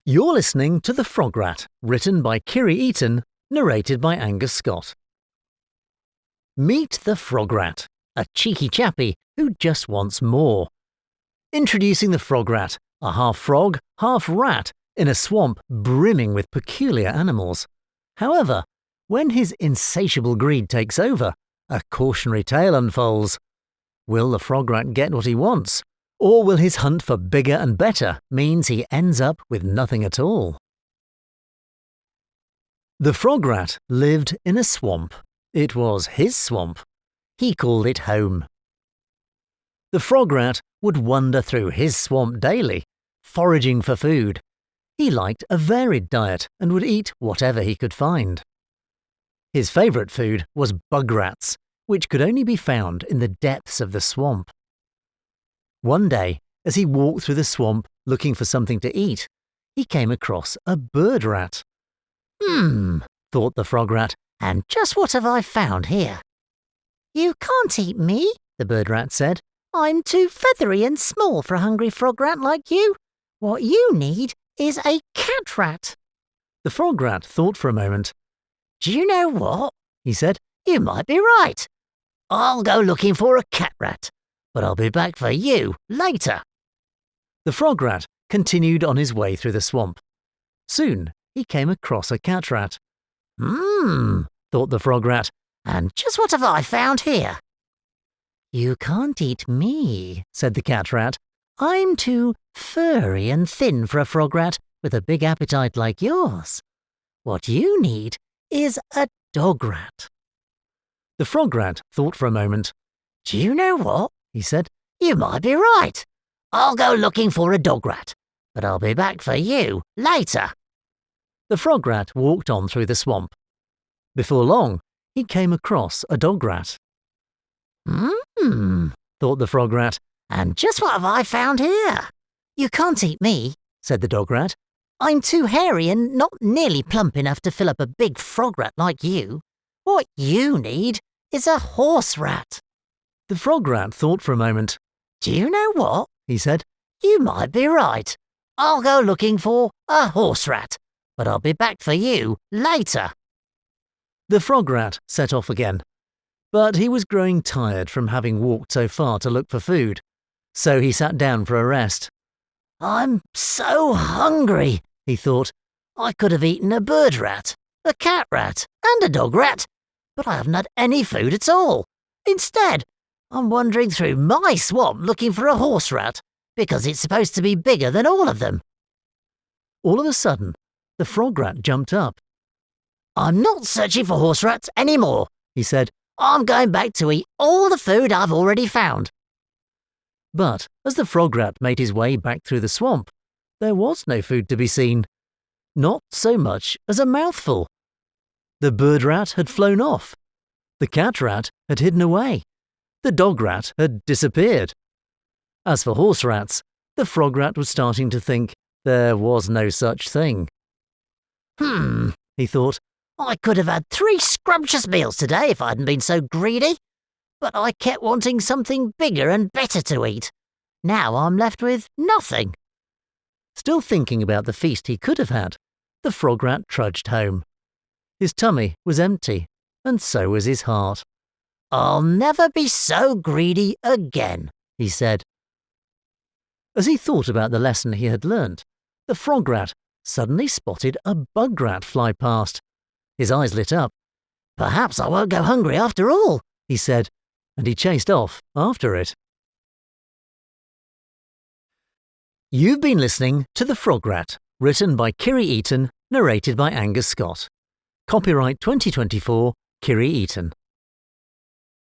You're listening to The Frograt, written by Kiri Eaton, narrated by Angus Scott. Meet the Frograt, a cheeky chappie who just wants more. Introducing the Frograt, a half frog, half rat, in a swamp brimming with peculiar animals. However, when his insatiable greed takes over, a cautionary tale unfolds. Will the Frograt get what he wants? Or will his hunt for bigger and better means he ends up with nothing at all? The Frograt lived in a swamp. It was his swamp. He called it home. The Frograt would wander through his swamp daily, foraging for food. He liked a varied diet and would eat whatever he could find. His favourite food was bug rats, which could only be found in the depths of the swamp. One day, as he walked through the swamp looking for something to eat, he came across a bird rat. Thought the Frograt, and just what have I found here? You can't eat me, the bird rat said. I'm too feathery and small for a hungry frog rat like you. What you need is a cat rat. The Frograt thought for a moment. Do you know what? He said. You might be right. I'll go looking for a cat rat, but I'll be back for you later. The Frograt continued on his way through the swamp. Soon he came across a cat rat. Thought the Frograt, and just what have I found here? You can't eat me, said the cat rat. I'm too furry and thin for a frog rat with a big appetite like yours. What you need is a dog rat. The Frograt thought for a moment. Do you know what? He said. You might be right. I'll go looking for a dog rat, but I'll be back for you later. The Frograt walked on through the swamp. Before long, he came across a dog rat. Thought the Frograt, and just what have I found here? You can't eat me, said the dog rat. I'm too hairy and not nearly plump enough to fill up a big frog rat like you. What you need is a horse rat. The Frograt thought for a moment. Do you know what? He said. You might be right. I'll go looking for a horse rat, but I'll be back for you later. The Frograt set off again, but he was growing tired from having walked so far to look for food, so he sat down for a rest. I'm so hungry, he thought. I could have eaten a bird rat, a cat rat, and a dog rat, but I haven't had any food at all. Instead, I'm wandering through my swamp looking for a horse rat, because it's supposed to be bigger than all of them. All of a sudden, the Frograt jumped up. I'm not searching for horse rats anymore, he said. I'm going back to eat all the food I've already found. But as the Frograt made his way back through the swamp, there was no food to be seen. Not so much as a mouthful. The bird rat had flown off. The cat rat had hidden away. The dog rat had disappeared. As for horse rats, the Frograt was starting to think there was no such thing. He thought. I could have had 3 scrumptious meals today if I hadn't been so greedy. But I kept wanting something bigger and better to eat. Now I'm left with nothing. Still thinking about the feast he could have had, the Frograt trudged home. His tummy was empty, and so was his heart. I'll never be so greedy again, he said. As he thought about the lesson he had learnt, the Frograt suddenly spotted a bug rat fly past. His eyes lit up. Perhaps I won't go hungry after all, he said, and he chased off after it. You've been listening to The Frograt, written by Kiri Eaton, narrated by Angus Scott. Copyright 2024, Kiri Eaton.